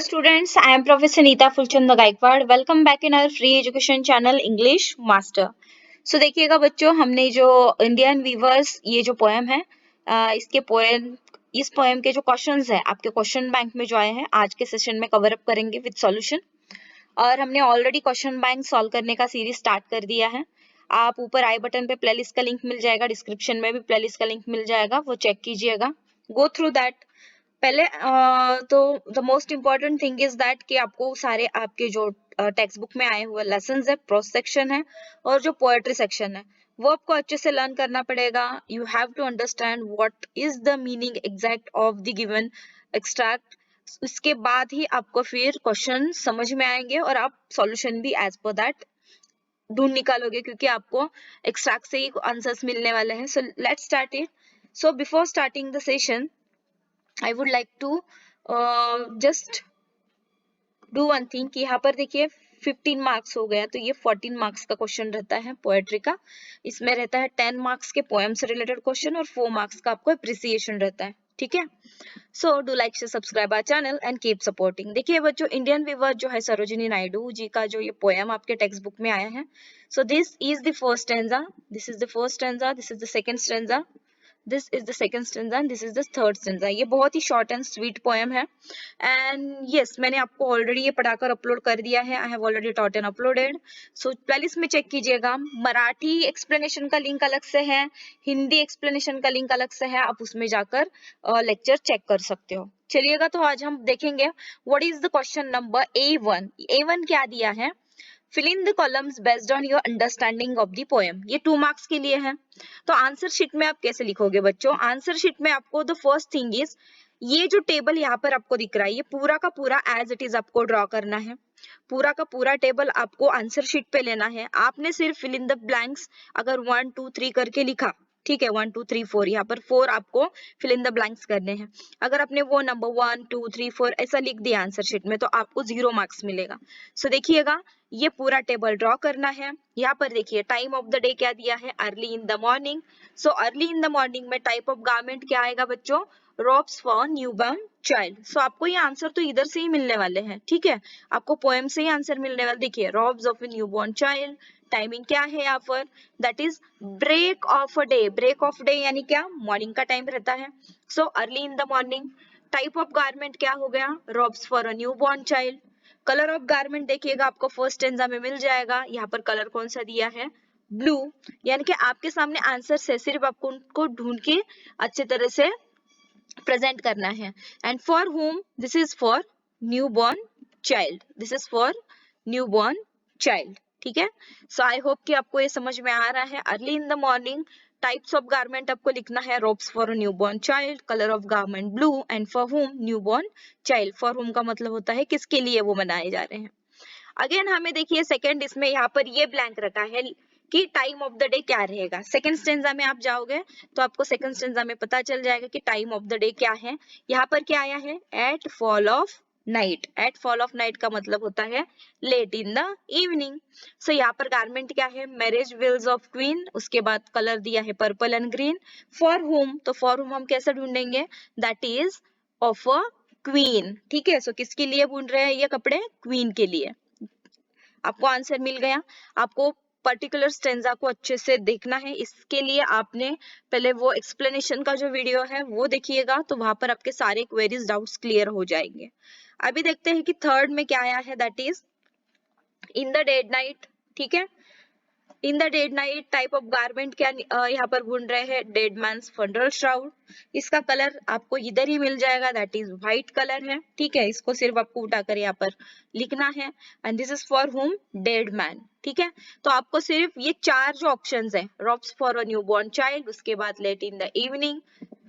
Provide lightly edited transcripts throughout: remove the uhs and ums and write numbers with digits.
students, I am Professor Neeta Fulchand Gaikwad. Welcome back in our free education channel English Master. So देखिएगा बच्चों, हमने जो Indian viewers ये जो poem है इस पोएम के जो क्वेश्चंस है आपके क्वेश्चन बैंक में जो आए हैं आज के सेशन में कवर अप करेंगे विद सॉल्यूशन। और हमने ऑलरेडी क्वेश्चन बैंक सॉल्व करने का सीरीज स्टार्ट कर दिया है। आप ऊपर आई बटन पे प्लेलिस्ट का लिंक मिल जाएगा, डिस्क्रिप्शन में भी प्लेलिस्ट का लिंक मिल जाएगा, वो चेक कीजिएगा, गो थ्रू दैट। पहले तो the most important thing is that कि आपको सारे आपके जो टेक्स्ट बुक में आए हुए लेसन्स है, प्रोस सेक्शन है और जो पोएट्री सेक्शन है वो आपको अच्छे से लर्न करना पड़ेगा। You have to understand what is the meaning exact of the given extract. उसके बाद ही आपको फिर क्वेश्चन समझ में आएंगे और आप सॉल्यूशन भी एज पर दैट ढूंढ निकालोगे, क्योंकि आपको एक्सट्रैक्ट से ही आंसर्स मिलने वाले हैं। So let's start it. So before starting the session I would like to just do one thing कि यहाँ पर देखिए 15 मार्क्स हो गया, तो ये 14 मार्क्स का क्वेश्चन रहता है पोएट्री का। इसमें रहता है 10 मार्क्स के पोएम से रिलेटेड क्वेश्चन और 4 मार्क्स का आपको अप्रिसिएशन रहता है, ठीक है। So do like share subscribe our channel and keep supporting. देखिए बच्चों, इंडियन वीवर जो है सरोजिनी नायडू जी का जो ये पोएम आपके टेक्स्ट बुक में आया है। So this is the first stanza, this is the first stanza, this is the second stanza, this is the second stanza and this is the third stanza. ये बहुत ही शॉर्ट एंड स्वीट पोएम है and yes मैंने आपको already ये पढ़ाकर upload कर दिया है। I have already taught and uploaded, so playlist में चेक कीजिएगा। मराठी एक्सप्लेनेशन का लिंक अलग से है, हिंदी एक्सप्लेनेशन का लिंक अलग से है, आप उसमें जाकर लेक्चर चेक कर सकते हो। चलिएगा, तो आज हम देखेंगे what is the question number A1। A1 क्या दिया है, fill in the columns based on your understanding of the poem। ये 2 मार्क्स के लिए है। तो आंसर शीट में आप कैसे लिखोगे बच्चों, आंसर शीट में आपको द फर्स्ट थिंग इज ये जो टेबल यहाँ पर आपको दिख रहा है ये पूरा का पूरा एज इट इज आपको ड्रॉ करना है। पूरा का पूरा टेबल आपको आंसर शीट पे लेना है। आपने सिर्फ फिल इन द ब्लैंक्स अगर 1 2 3 करके लिखा, ठीक है, 1 2 3 4, यहाँ पर 4 आपको फिल इन द ब्लैंक्स करने हैं। अगर आपने वो नंबर 1 2 3 4 ऐसा लिख दिया आंसर शीट में तो आपको 0 मार्क्स मिलेगा। सो देखिएगा, ये पूरा टेबल ड्रॉ करना है। यहाँ पर देखिए टाइम ऑफ द डे क्या दिया है, early in the morning. So early in the morning में टाइप ऑफ गारमेंट क्या आएगा बच्चों, रोब्स फॉर न्यूबॉर्न चाइल्ड। सो आपको ये आंसर तो इधर से ही मिलने वाले हैं, ठीक है, आपको पोएम से ही आंसर मिलने वाले। देखिए robes of a newborn child, timing क्या है यहाँ पर, that is break of a day. Break of day यानी क्या, मॉर्निंग का टाइम रहता है। So early in the morning. Type of garment क्या हो गया, robes for a newborn child. Colour of garment देखिएगा आपको फर्स्ट स्टैंजा में मिल जाएगा। यहाँ पर कलर कौन सा दिया है, ब्लू। यानी कि आपके सामने आंसर से सिर्फ आपको उनको ढूंढ के अच्छे तरह से प्रेजेंट करना है। And for home, this is for newborn child, this is for newborn child, ठीक है। सो आई होप कि आपको ये समझ में आ रहा है। Early in the morning, types of garment आपको लिखना है, ropes for a newborn child, colour of garment blue and for home newborn child. For home का मतलब होता है किसके लिए वो बनाए जा रहे हैं। अगेन हमें देखिए सेकंड, इसमें यहाँ पर ये ब्लैंक रखा है कि टाइम ऑफ द डे क्या रहेगा। सेकंड स्टेंजा में आप जाओगे तो आपको सेकंड स्टेंजा में पता चल जाएगा कि टाइम ऑफ द डे क्या है। यहाँ पर क्या आया है, at fall of night. At fall of night का मतलब होता है late in the evening. So यहाँ पर गारमेंट क्या है, मैरिज वेल्स ऑफ क्वीन, उसके बाद कलर दिया है purple and green. For home, तो फॉर होम हम कैसे ढूंढेंगे, that is of a queen, ठीक है। सो किसके लिए बुन रहे हैं ये कपड़े, क्वीन के लिए। आपको आंसर मिल गया। आपको पर्टिकुलर स्टेंजा को अच्छे से देखना है, इसके लिए आपने पहले वो एक्सप्लेनेशन का जो वीडियो है वो देखिएगा, तो वहां पर आपके सारे क्वेरीज डाउट्स क्लियर हो जाएंगे। अभी देखते हैं कि थर्ड में क्या आया है, that is in the dead night, ठीक है। In the dead night type of garment क्या यहाँ पर बुन रहे हैं, डेड मैन्स फनरल श्राउड। इसका कलर आपको इधर ही मिल जाएगा, दैट इज व्हाइट कलर है, ठीक है। इसको सिर्फ आपको उठाकर यहाँ पर लिखना है and this is for home, dead man, ठीक है। तो आपको सिर्फ ये 4 जो ऑप्शंस है, robes for a newborn child, उसके बाद late in the evening,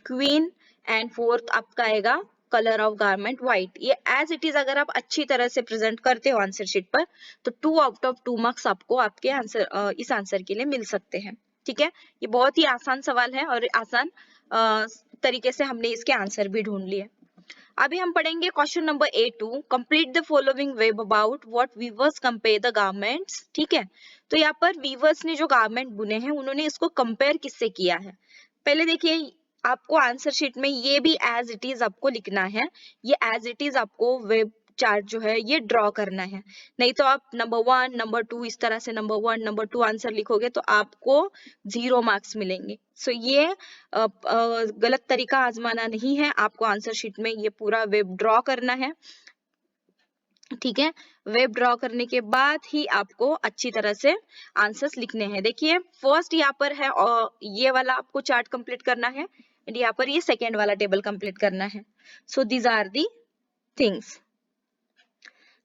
queen and fourth आपका आएगा कलर ऑफ गारमेंट व्हाइट। ये एज इट इज अगर आप अच्छी तरह से प्रेजेंट करते हो आंसर शीट पर तो 2 आउट ऑफ 2 मार्क्स आपको आपके आंसर इस आंसर के लिए मिल सकते हैं, ठीक है। ये बहुत ही आसान सवाल है और आसान तरीके से हमने इसके आंसर भी ढूंढ लिए। अभी हम पढ़ेंगे question number A2, complete the following web about what weavers compare the garments, ठीक है। तो यहाँ पर वीवर्स ने जो गारमेंट बुने हैं उन्होंने इसको कंपेयर किससे किया है। पहले देखिए आपको आंसर शीट में ये भी एज इट इज आपको लिखना है, ये एज इट इज आपको वेब चार्ट जो है ये ड्रॉ करना है। नहीं तो आप नंबर 1 नंबर 2 इस तरह से नंबर 1 नंबर 2 आंसर लिखोगे तो आपको 0 मार्क्स मिलेंगे। सो ये गलत तरीका आजमाना नहीं है, आपको आंसर शीट में ये पूरा वेब ड्रॉ करना है। ठीक है, वेब ड्रॉ करने के बाद ही आपको अच्छी तरह से आंसर्स लिखने हैं। देखिए फर्स्ट यहाँ पर है और ये वाला आपको चार्ट कंप्लीट करना है, एंड यहाँ पर ये सेकेंड वाला टेबल कंप्लीट करना है। So these are the things.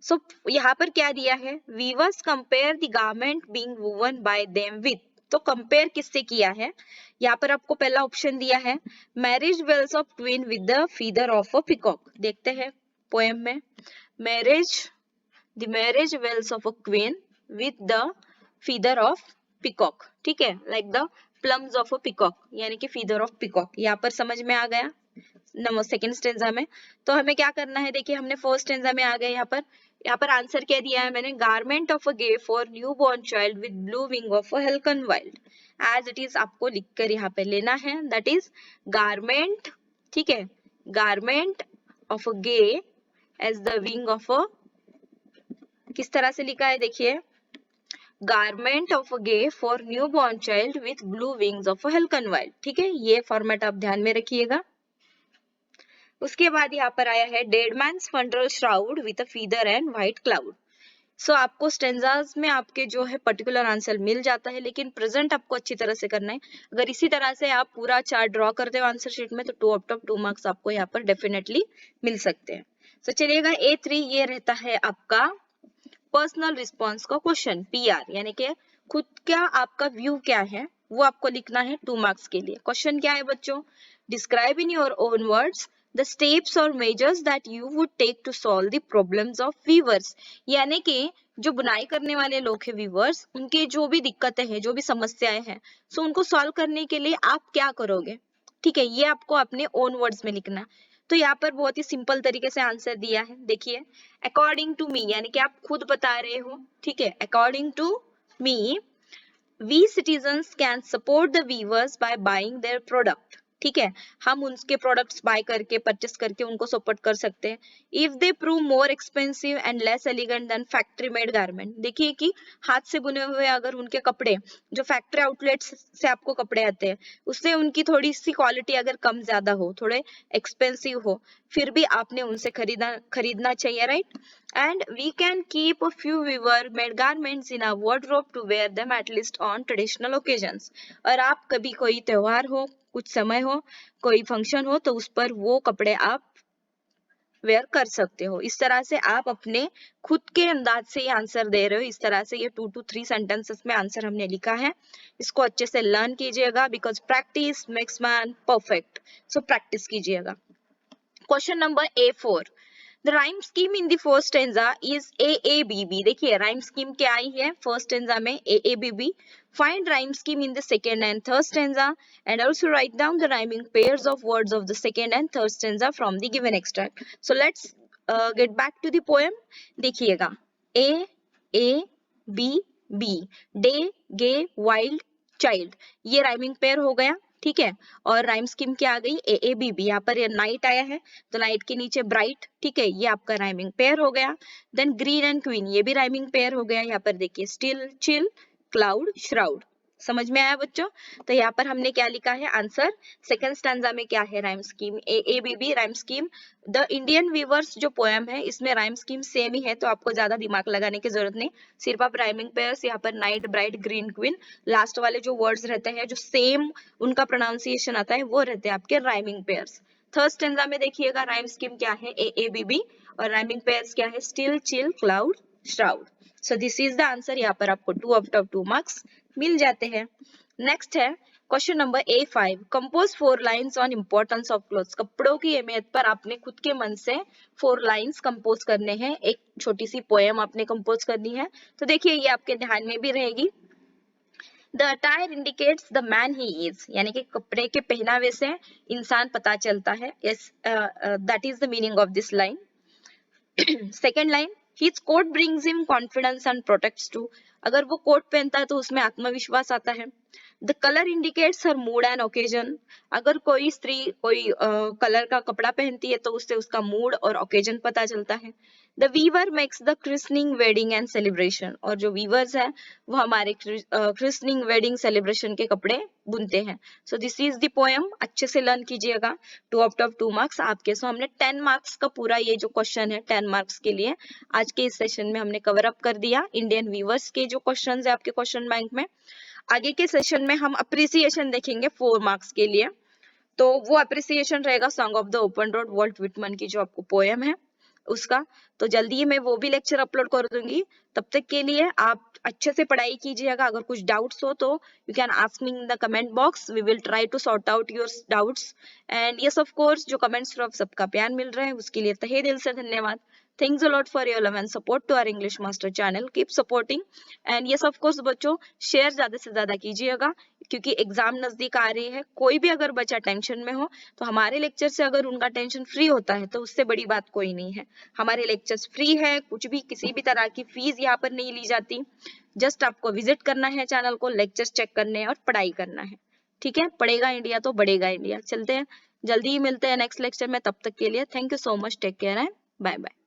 So यहाँ पर क्या दिया है, weavers compare the garment being woven by them with, तो कंपेयर किससे किया है, यहाँ पर आपको पहला ऑप्शन दिया है marriage veils of queen with the feather of a peacock. देखते हैं पोएम में, the marriage wealth of a queen with the feather of peacock, ठीक है, like the plums of a peacock, यानी कि feather of peacock। यहाँ पर समझ में आ गया नंबर सेकंड स्टेंजा में। तो हमें क्या करना है, देखिए हमने फर्स्ट स्टेंजा में आ गए, यहाँ पर आंसर क्या दिया है मैंने, garment of a gay for new born child with blue wing of a halcyon wild, as it is आपको लिखकर यहाँ पे लेना है, दैट इज गारमेंट, ठीक है, garment of a gay as the wing of a, किस तरह से लिखा है देखिए, garment of a gay for new born child with blue wings of a halcyon wild, ठीक है, ये फॉर्मेट आप ध्यान में रखिएगा। उसके बाद यहाँ पर आया है dead man's funeral shroud with a feather and white cloud. So आपको स्टेंजाज में आपके जो है पर्टिकुलर आंसर मिल जाता है, लेकिन प्रेजेंट आपको अच्छी तरह से करना है। अगर इसी तरह से आप पूरा चार्ट ड्रॉ करते हो आंसर शीट में तो 2 आउट ऑफ 2 मार्क्स आपको यहाँ पर डेफिनेटली मिल सकते हैं। तो चलिएगा A3 ये रहता है आपका पर्सनल रिस्पॉन्स का क्वेश्चन, PR, यानी कि खुद का आपका व्यू क्या है वो आपको लिखना है 2 मार्क्स के लिए। क्वेश्चन क्या है बच्चों, describe in your own words the steps और measures that you would take to solve the problems of weavers, यानी कि जो बुनाई करने वाले लोग हैं वीवर्स, उनके जो भी दिक्कतें हैं, जो भी समस्याएं हैं, सो उनको सॉल्व करने के लिए आप क्या करोगे, ठीक है, ये आपको अपने ओन वर्ड्स में लिखना। तो यहाँ पर बहुत ही सिंपल तरीके से आंसर दिया है, देखिए अकॉर्डिंग टू मी, यानी कि आप खुद बता रहे हो, ठीक है, according to me we citizens can support the weavers by buying their product, ठीक है, हम उनके प्रोडक्ट्स बाय करके परचेस करके उनको सपोर्ट कर सकते हैं। If they prove more expensive and less elegant than factory made garment, देखिए कि हाथ से बुने हुए अगर उनके कपड़े जो फैक्ट्री आउटलेट्स से आपको कपड़े आते हैं उससे उनकी थोड़ी सी क्वालिटी अगर कम ज्यादा हो, थोड़े एक्सपेंसिव हो, फिर भी आपने उनसे खरीदना चाहिए, right. And we can keep a few weaver made garments in our wardrobe to wear them at least on traditional occasions। और आप कभी कोई त्योहार हो, कुछ समय हो, कोई फंक्शन हो, तो उस पर वो कपड़े आप वेयर कर सकते हो। इस तरह से आप अपने खुद के अंदाज से ये आंसर दे रहे हो। इस तरह से ये 2 to 3 सेंटेंसेस में आंसर हमने लिखा है। इसको अच्छे से लर्न कीजिएगा, because practice makes man perfect. So practice कीजिएगा। Question number A4, The rhyme scheme in the first stanza is AABB। देखिए rhyme scheme क्या आई है फर्स्ट stanza में, AABB। Find rhyme scheme in the second and third stanza and also write down the rhyming pairs of words of the second and third stanza from the given extract। So let's get back to the poem। देखिएगा AABB, day, gay, wild, child, ये rhyming pair हो गया, ठीक है। और rhyme scheme क्या आ गई, AABB। यहाँ पर ये नाइट आया है तो नाइट के नीचे ब्राइट, ठीक है, ये आपका राइमिंग पेयर हो गया। देन ग्रीन एंड क्वीन, ये भी राइमिंग पेयर हो गया। यहाँ पर देखिए स्टिल, चिल, क्लाउड, श्राउड। समझ में आया बच्चों। तो यहाँ पर हमने क्या लिखा है आंसर, सेकंड स्टैंजा में क्या है rhyme scheme, AABB rhyme scheme. The Indian weavers जो पोएम है इसमें राइम स्कीम सेम ही है, तो आपको ज्यादा दिमाग लगाने की जरूरत नहीं, सिर्फ आप राइमिंग पेयर्स यहाँ पर night, bright, green, queen, last वाले जो वर्ड्स रहते हैं जो सेम उनका प्रोनाउंसिएशन आता है वो रहते हैं आपके राइमिंग पेयर्स। थर्ड स्टैंजा में देखिएगा राइम स्कीम क्या है, AABB, और राइमिंग पेयर्स क्या है, still, chill, cloud, shroud. So this is the answer. यहाँ पर आपको 2 आउट ऑफ 2 मार्क्स मिल जाते हैं। नेक्स्ट है question number A5, compose 4 lines on importance of clothes. कपड़ों की अहमियत पर आपने खुद के मन से 4 लाइन्स कंपोज करने हैं, एक छोटी सी पोएम आपने कंपोज करनी है। तो देखिए ये आपके ध्यान में भी रहेगी। The attire indicates the man he is, यानी कि कपड़े के पहनावे से इंसान पता चलता है। Yes, that is the meaning of this line। Second line, his coat brings him confidence and protects too। अगर वो कोट पहनता है तो उसमें आत्मविश्वास आता है। The color indicates her mood and occasion। अगर कोई स्त्री कोई कलर का कपड़ा पहनती है तो उससे उसका मूड और ओकेजन पता चलता है। The weaver makes the christening wedding and celebration, और जो वीवर्स है वो हमारे क्रिस्निंग वेडिंग सेलिब्रेशन के कपड़े बुनते हैं। So this is the poem, अच्छे से लर्न कीजिएगा। 2 आउट ऑफ 2 मार्क्स आपके। सो हमने 10 मार्क्स का पूरा ये जो क्वेश्चन है 10 मार्क्स के लिए आज के इस सेशन में हमने कवर अप कर दिया इंडियन वीवर्स के जो क्वेश्चन है आपके क्वेश्चन बैंक में। आगे के सेशन में हम अप्रिसिएशन देखेंगे 4 मार्क्स के लिए, तो वो अप्रिसिएशन रहेगा song of the open road, Walt Whitman की जो आपको पोएम है उसका। तो जल्दी ही मैं वो भी लेक्चर अपलोड कर दूंगी। तब तक के लिए आप अच्छे से पढ़ाई कीजिएगा। अगर कुछ डाउट्स हो तो you can ask me in the comment box, we will try to sort out your doubts. And yes of course, जो कमेंट्स आप सबका प्यार मिल रहा है उसके लिए तहे दिल से धन्यवाद। Thanks a lot for your love and support to our English Master channel. Keep supporting. And yes, of course, बच्चों शेयर ज्यादा से ज्यादा कीजिएगा, क्योंकि एग्जाम नजदीक आ रही है। कोई भी अगर बच्चा टेंशन में हो तो हमारे लेक्चर से अगर उनका टेंशन फ्री होता है तो उससे बड़ी बात कोई नहीं है। हमारे लेक्चर्स फ्री है, कुछ भी किसी भी तरह की फीस यहाँ पर नहीं ली जाती। जस्ट आपको विजिट करना है चैनल को, लेक्चर्स चेक करने हैं और पढ़ाई करना है। ठीक है, पढ़ेगा इंडिया तो बढ़ेगा इंडिया। चलते हैं, जल्दी ही मिलते हैं नेक्स्ट लेक्चर में। तब तक के लिए thank you so much, take care and bye bye.